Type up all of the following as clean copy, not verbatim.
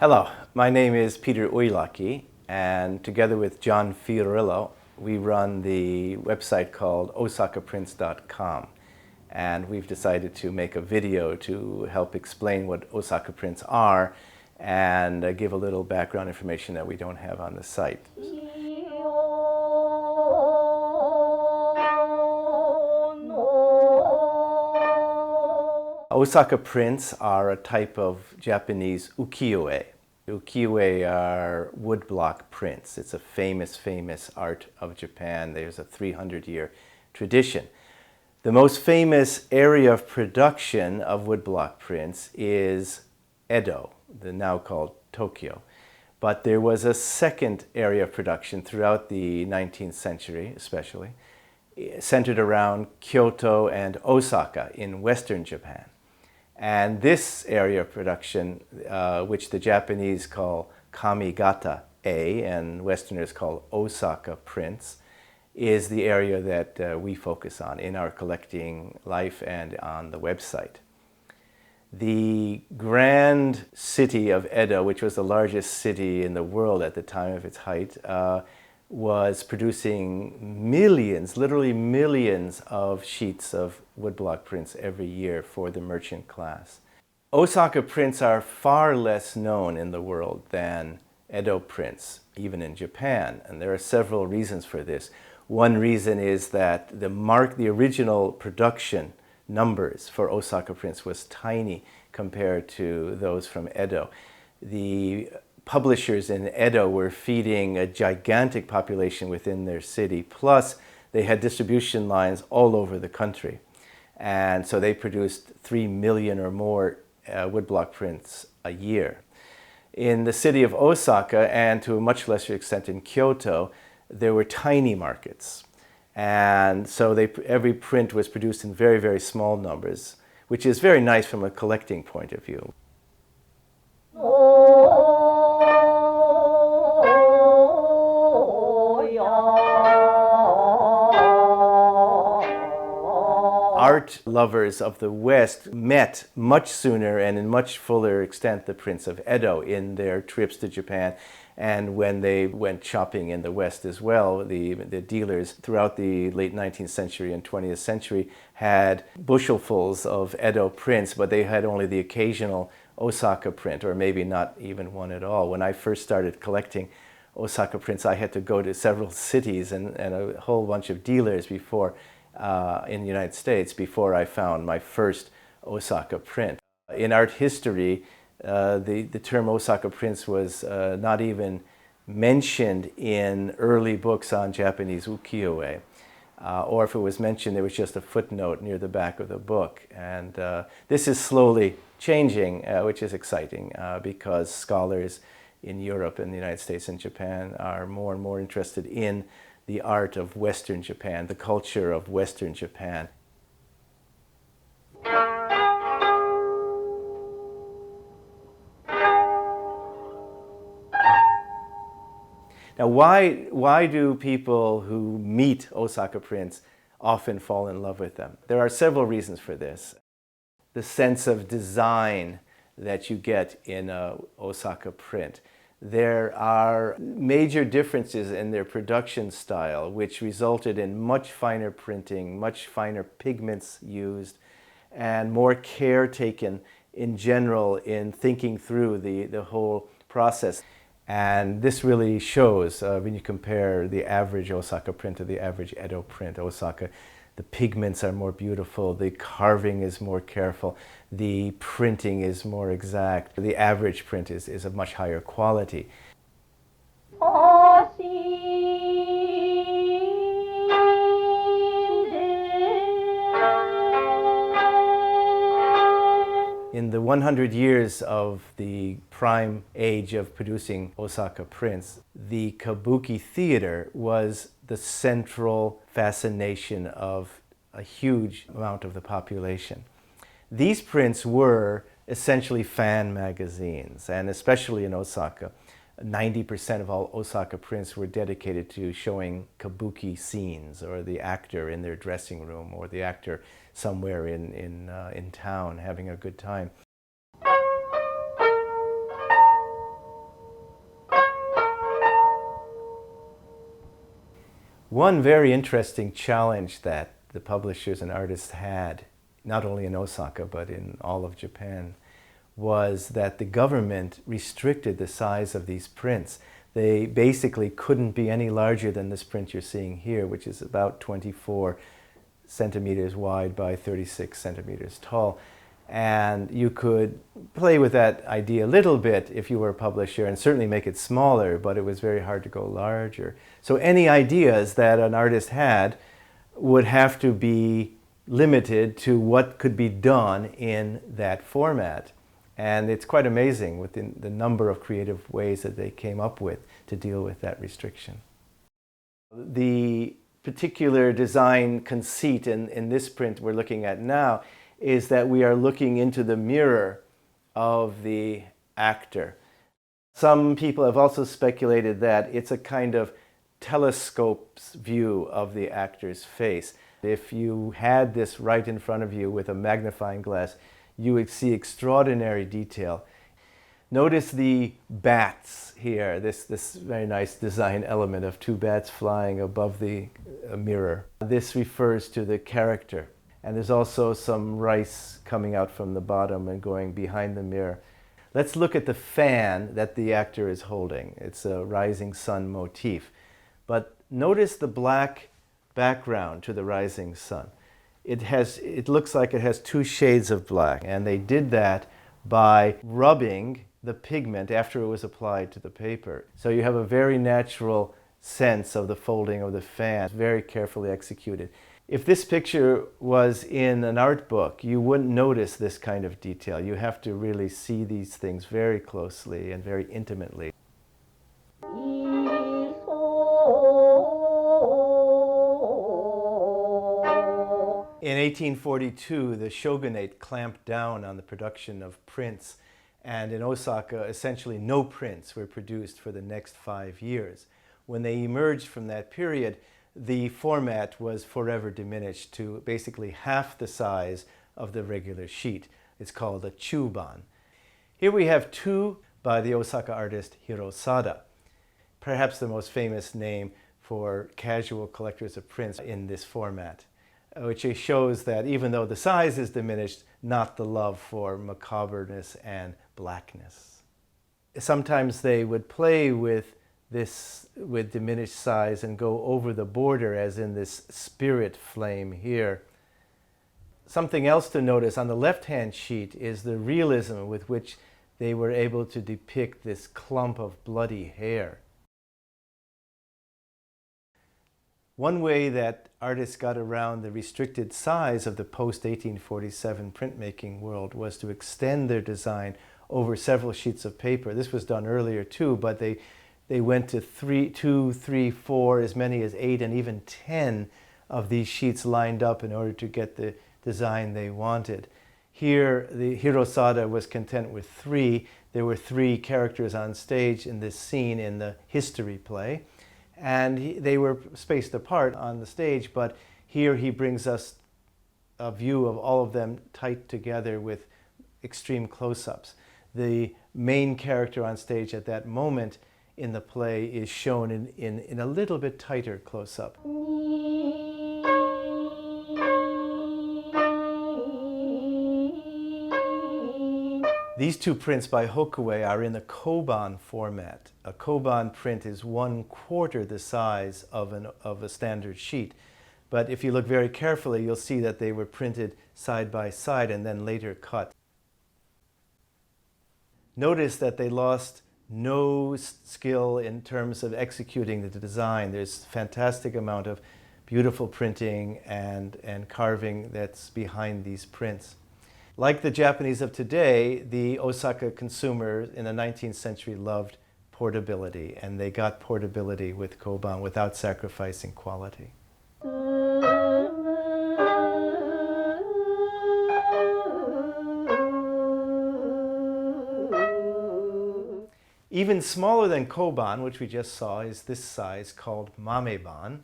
Hello, my name is Peter Uljaki, and together with John Fiorillo, we run the website called osakaprints.com. And we've decided to make a video to help explain what Osaka prints are and give a little background information that we don't have on the site. Osaka prints are a type of Japanese ukiyo-e. Ukiyo-e are woodblock prints. It's a famous art of Japan. There's a 300-year tradition. The most famous area of production of woodblock prints is Edo, the now called Tokyo. But there was a second area of production throughout the 19th century, especially, centered around Kyoto and Osaka in Western Japan. And this area of production, which the Japanese call Kamigata-e and Westerners call Osaka prints, is the area that we focus on in our collecting life and on the website. The grand city of Edo, which was the largest city in the world at the time of its height, was producing millions, literally millions of sheets of woodblock prints every year for the merchant class. Osaka prints are far less known in the world than Edo prints, even in Japan, and there are several reasons for this. One reason is that the original production numbers for Osaka prints was tiny compared to those from Edo. The publishers in Edo were feeding a gigantic population within their city, plus they had distribution lines all over the country. And so they produced 3 million or more woodblock prints a year. In the city of Osaka, and to a much lesser extent in Kyoto, there were tiny markets. And so every print was produced in very small numbers, which is very nice from a collecting point of view. Art lovers of the West met much sooner and in much fuller extent the prints of Edo in their trips to Japan, and when they went shopping in the West as well. The dealers throughout the late 19th century and 20th century had bushelfuls of Edo prints, but they had only the occasional Osaka print, or maybe not even one at all. When I first started collecting Osaka prints, I had to go to several cities and a whole bunch of dealers before in the United States before I found my first Osaka print. In art history, the term Osaka prints was not even mentioned in early books on Japanese ukiyo-e. Or if it was mentioned, there was just a footnote near the back of the book. And this is slowly changing, which is exciting because scholars in Europe and the United States and Japan are more and more interested in the art of Western Japan, the culture of Western Japan. Now, why do people who meet Osaka prints often fall in love with them? There are several reasons for this. The sense of design that you get in an Osaka print. There are major differences in their production style, which resulted in much finer printing, much finer pigments used, and more care taken in general in thinking through the whole process. And this really shows when you compare the average Osaka print to the average Edo print. Osaka, the pigments are more beautiful, the carving is more careful, the printing is more exact. The average print is of much higher quality. In the 100 years of the prime age of producing Osaka prints, the kabuki theater was the central fascination of a huge amount of the population. These prints were essentially fan magazines, and especially in Osaka, 90% of all Osaka prints were dedicated to showing kabuki scenes, or the actor in their dressing room, or the actor somewhere in town having a good time. One very interesting challenge that the publishers and artists had, not only in Osaka but in all of Japan, was that the government restricted the size of these prints. They basically couldn't be any larger than this print you're seeing here, which is about 24 centimeters wide by 36 centimeters tall. And you could play with that idea a little bit if you were a publisher and certainly make it smaller, but it was very hard to go larger. So any ideas that an artist had would have to be limited to what could be done in that format. And it's quite amazing within the number of creative ways that they came up with to deal with that restriction. The particular design conceit in this print we're looking at now is that we are looking into the mirror of the actor. Some people have also speculated that it's a kind of telescope's view of the actor's face. If you had this right in front of you with a magnifying glass, you would see extraordinary detail. Notice the bats here, this very nice design element of two bats flying above the mirror. This refers to the character. And there's also some rice coming out from the bottom and going behind the mirror. Let's look at the fan that the actor is holding. It's a rising sun motif. But notice the black background to the rising sun. It looks like it has two shades of black, and they did that by rubbing the pigment after it was applied to the paper. So you have a very natural sense of the folding of the fan, very carefully executed. If this picture was in an art book, you wouldn't notice this kind of detail. You have to really see these things very closely and very intimately. In 1842, the shogunate clamped down on the production of prints, and in Osaka, essentially no prints were produced for the next 5 years. When they emerged from that period, the format was forever diminished to basically half the size of the regular sheet. It's called a chuban. Here we have two by the Osaka artist Hirosada, perhaps the most famous name for casual collectors of prints in this format, which shows that even though the size is diminished, not the love for macabreness and blackness. Sometimes they would play with this with diminished size and go over the border, as in this spirit flame here. Something else to notice on the left-hand sheet is the realism with which they were able to depict this clump of bloody hair. One way that artists got around the restricted size of the post-1847 printmaking world was to extend their design over several sheets of paper. This was done earlier too, but they went to 2, 3, 4, as many as 8 and even 10 of these sheets lined up in order to get the design they wanted. Here, the Hirosada was content with 3. There were 3 characters on stage in this scene in the history play, and they were spaced apart on the stage, but here he brings us a view of all of them tight together with extreme close-ups. The main character on stage at that moment in the play is shown in a little bit tighter close-up. These 2 prints by Hokuei are in the koban format. A koban print is 1/4 the size of a standard sheet. But if you look very carefully, you'll see that they were printed side by side and then later cut. Notice that they lost no skill in terms of executing the design. There's a fantastic amount of beautiful printing and carving that's behind these prints. Like the Japanese of today, the Osaka consumer in the 19th century loved portability, and they got portability with koban without sacrificing quality. Even smaller than koban, which we just saw, is this size called mameban.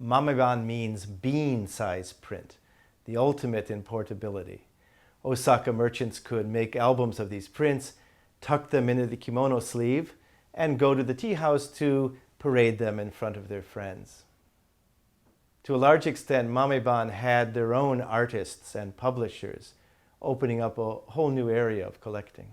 Mameban means bean-size print, the ultimate in portability. Osaka merchants could make albums of these prints, tuck them into the kimono sleeve, and go to the tea house to parade them in front of their friends. To a large extent, Mameban had their own artists and publishers, opening up a whole new area of collecting.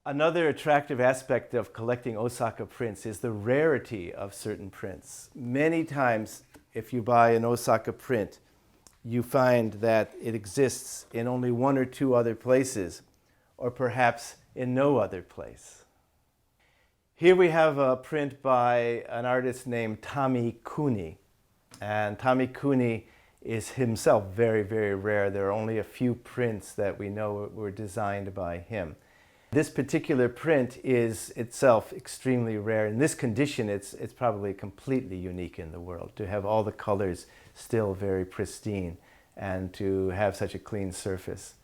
Another attractive aspect of collecting Osaka prints is the rarity of certain prints. Many times, if you buy an Osaka print, you find that it exists in only one or two other places, or perhaps in no other place. Here we have a print by an artist named Tamikuni. And Tamikuni is himself very, very rare. There are only a few prints that we know were designed by him. This particular print is itself extremely rare. In this condition, it's probably completely unique in the world, to have all the colors still very pristine and to have such a clean surface.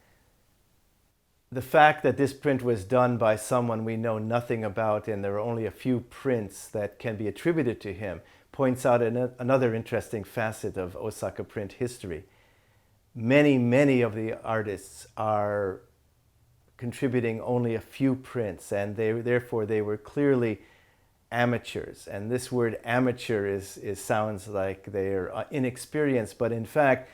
The fact that this print was done by someone we know nothing about, and there are only a few prints that can be attributed to him, points out another interesting facet of Osaka print history. Many of the artists are contributing only a few prints, and therefore they were clearly amateurs. And this word amateur sounds like they're inexperienced, but in fact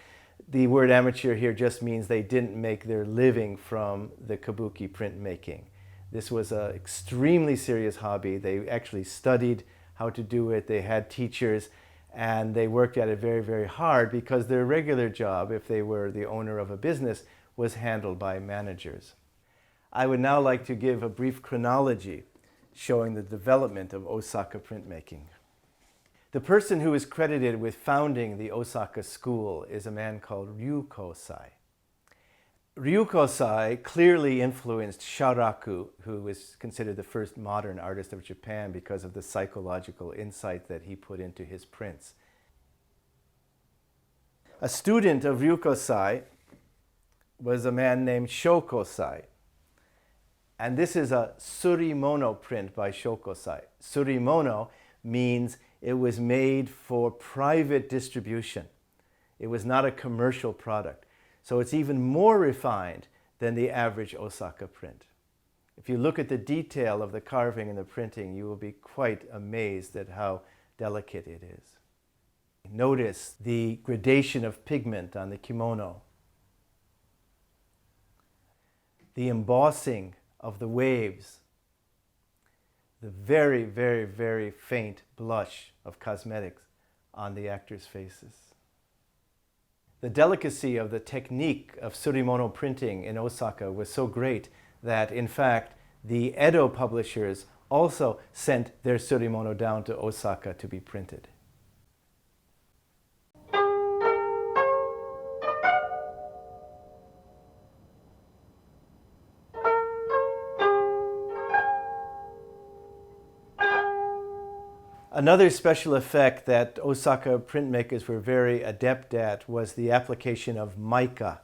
the word amateur here just means they didn't make their living from the kabuki printmaking. This was an extremely serious hobby. They actually studied how to do it. They had teachers, and they worked at it very, very hard, because their regular job, if they were the owner of a business, was handled by managers. I would now like to give a brief chronology showing the development of Osaka printmaking. The person who is credited with founding the Osaka school is a man called Ryukosai. Ryukosai clearly influenced Sharaku, who is considered the first modern artist of Japan because of the psychological insight that he put into his prints. A student of Ryukosai was a man named Shokosai. And this is a surimono print by Shokosai. Surimono means it was made for private distribution. It was not a commercial product. So it's even more refined than the average Osaka print. If you look at the detail of the carving and the printing, you will be quite amazed at how delicate it is. Notice the gradation of pigment on the kimono, the embossing of the waves, the very, very, very faint blush of cosmetics on the actors' faces. The delicacy of the technique of surimono printing in Osaka was so great that, in fact, the Edo publishers also sent their surimono down to Osaka to be printed. Another special effect that Osaka printmakers were very adept at was the application of mica.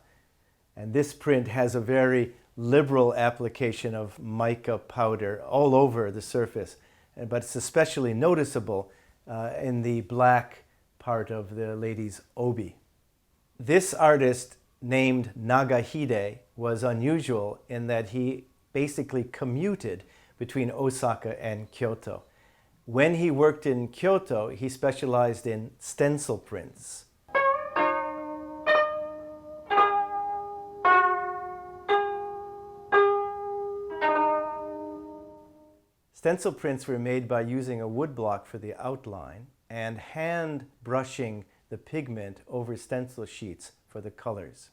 And this print has a very liberal application of mica powder all over the surface, but it's especially noticeable in the black part of the lady's obi. This artist, named Nagahide, was unusual in that he basically commuted between Osaka and Kyoto. When he worked in Kyoto, he specialized in stencil prints. Stencil prints were made by using a woodblock for the outline and hand brushing the pigment over stencil sheets for the colors.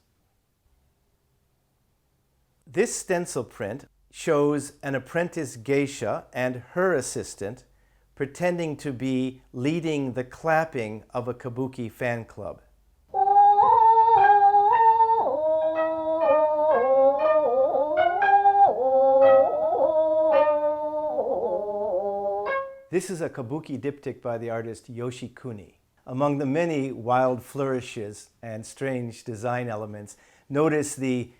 This stencil print shows an apprentice geisha and her assistant pretending to be leading the clapping of a kabuki fan club. This is a kabuki diptych by the artist Yoshikuni. Among the many wild flourishes and strange design elements, notice the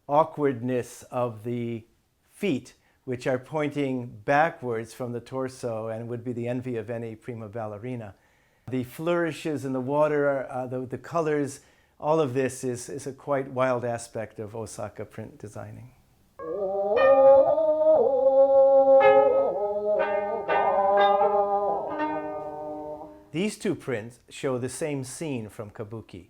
awkwardness of the feet, which are pointing backwards from the torso and would be the envy of any prima ballerina. The flourishes in the water, the colors, all of this is a quite wild aspect of Osaka print designing. These two prints show the same scene from Kabuki.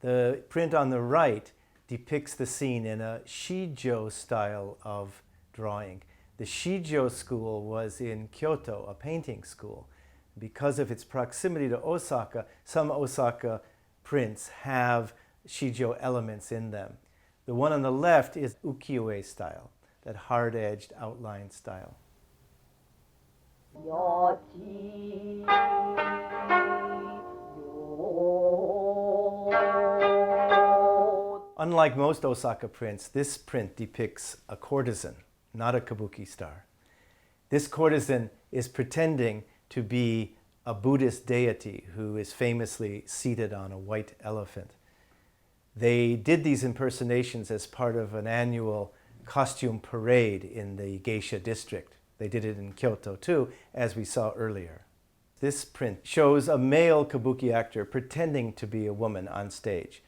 The print on the right depicts the scene in a Shijo style of drawing. The Shijo school was in Kyoto, a painting school. Because of its proximity to Osaka, some Osaka prints have Shijo elements in them. The one on the left is ukiyo-e style, that hard-edged outline style. Unlike most Osaka prints, this print depicts a courtesan, not a kabuki star. This courtesan is pretending to be a Buddhist deity who is famously seated on a white elephant. They did these impersonations as part of an annual costume parade in the geisha district. They did it in Kyoto too, as we saw earlier. This print shows a male kabuki actor pretending to be a woman on stage.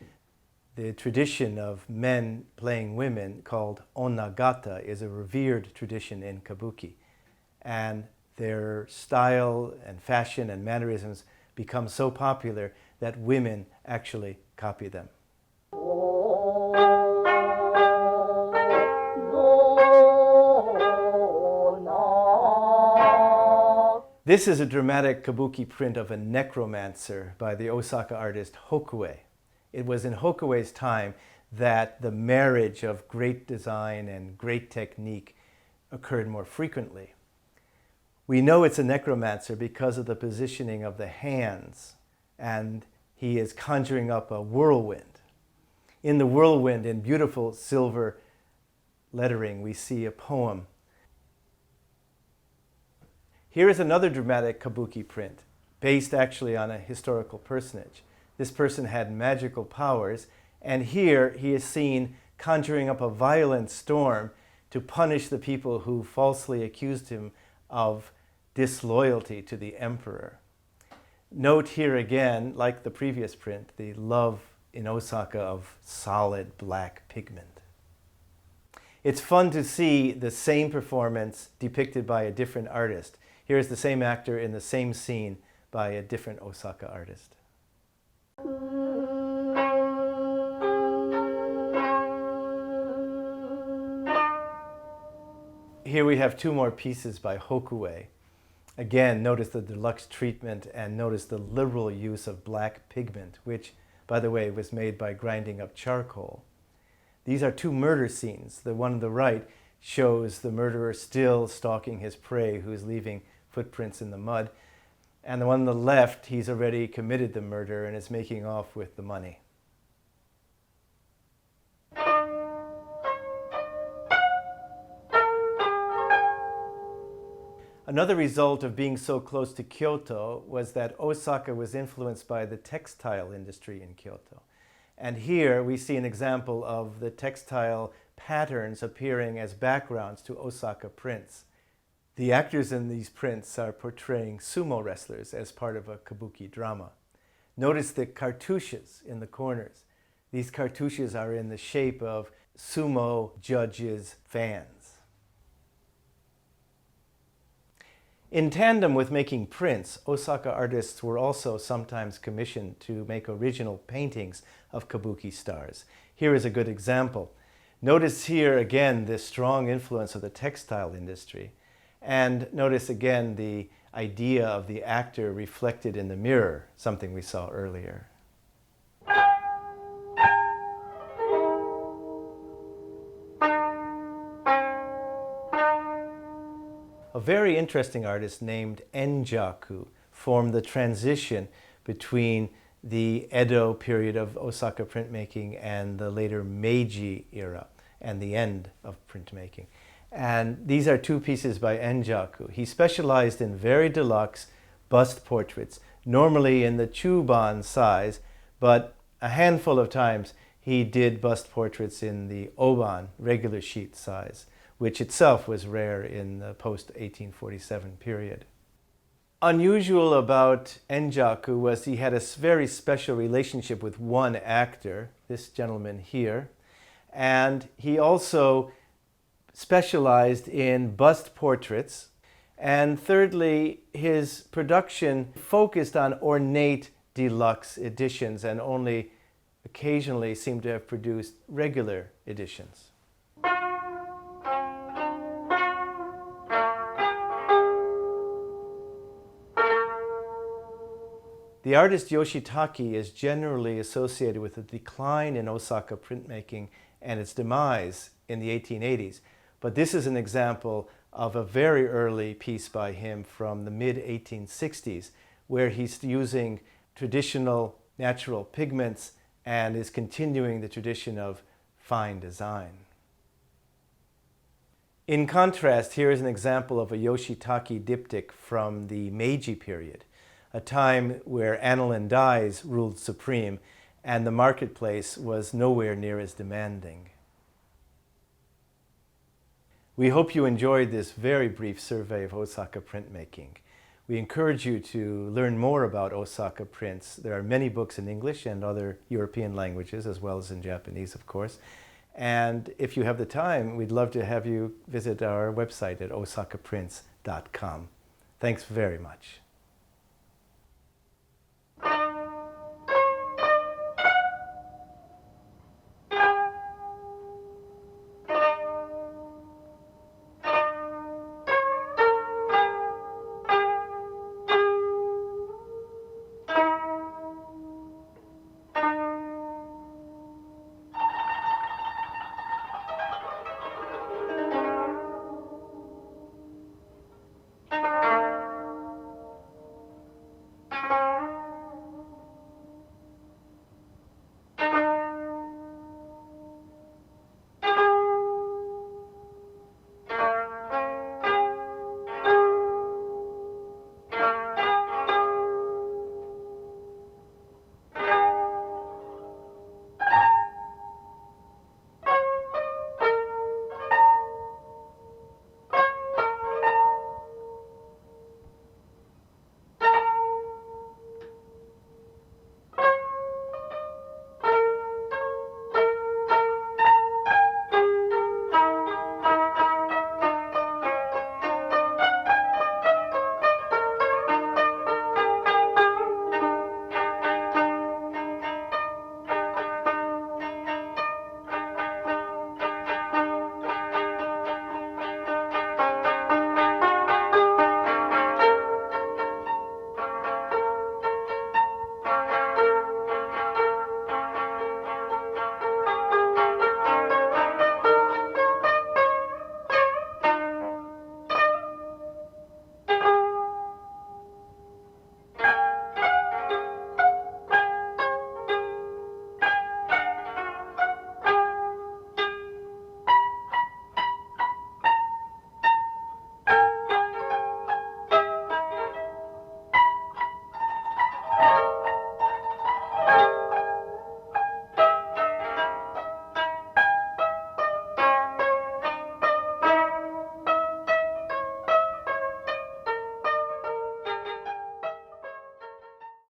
The tradition of men playing women, called onagata, is a revered tradition in kabuki. And their style and fashion and mannerisms become so popular that women actually copy them. This is a dramatic kabuki print of a necromancer by the Osaka artist Hokue. It was in Hokue's time that the marriage of great design and great technique occurred more frequently. We know it's a necromancer because of the positioning of the hands, and he is conjuring up a whirlwind. In the whirlwind, in beautiful silver lettering, we see a poem. Here is another dramatic kabuki print, based actually on a historical personage. This person had magical powers, and here he is seen conjuring up a violent storm to punish the people who falsely accused him of disloyalty to the emperor. Note here again, like the previous print, the love in Osaka of solid black pigment. It's fun to see the same performance depicted by a different artist. Here's the same actor in the same scene by a different Osaka artist. Here we have two more pieces by Hokue. Again, notice the deluxe treatment and notice the liberal use of black pigment, which, by the way, was made by grinding up charcoal. These are two murder scenes. The one on the right shows the murderer still stalking his prey, who is leaving footprints in the mud. And the one on the left, he's already committed the murder and is making off with the money. Another result of being so close to Kyoto was that Osaka was influenced by the textile industry in Kyoto. And here we see an example of the textile patterns appearing as backgrounds to Osaka prints. The actors in these prints are portraying sumo wrestlers as part of a kabuki drama. Notice the cartouches in the corners. These cartouches are in the shape of sumo judges' fans. In tandem with making prints, Osaka artists were also sometimes commissioned to make original paintings of kabuki stars. Here is a good example. Notice here again the strong influence of the textile industry. And notice again the idea of the actor reflected in the mirror, something we saw earlier. A very interesting artist named Enjaku formed the transition between the Edo period of Osaka printmaking and the later Meiji era and the end of printmaking. And these are two pieces by Enjaku. He specialized in very deluxe bust portraits, normally in the chuban size, but a handful of times he did bust portraits in the oban, regular sheet size, which itself was rare in the post-1847 period. unusual about Enjaku was he had a very special relationship with one actor, this gentleman here, and he also specialized in bust portraits. And thirdly, his production focused on ornate deluxe editions and only occasionally seemed to have produced regular editions. The artist Yoshitake is generally associated with the decline in Osaka printmaking and its demise in the 1880s. But this is an example of a very early piece by him from the mid-1860s, where he's using traditional natural pigments and is continuing the tradition of fine design. In contrast, here is an example of a Yoshitake diptych from the Meiji period, a time where aniline dyes ruled supreme and the marketplace was nowhere near as demanding. We hope you enjoyed this very brief survey of Osaka printmaking. We encourage you to learn more about Osaka prints. There are many books in English and other European languages, as well as in Japanese, of course. And if you have the time, we'd love to have you visit our website at osakaprints.com. Thanks very much.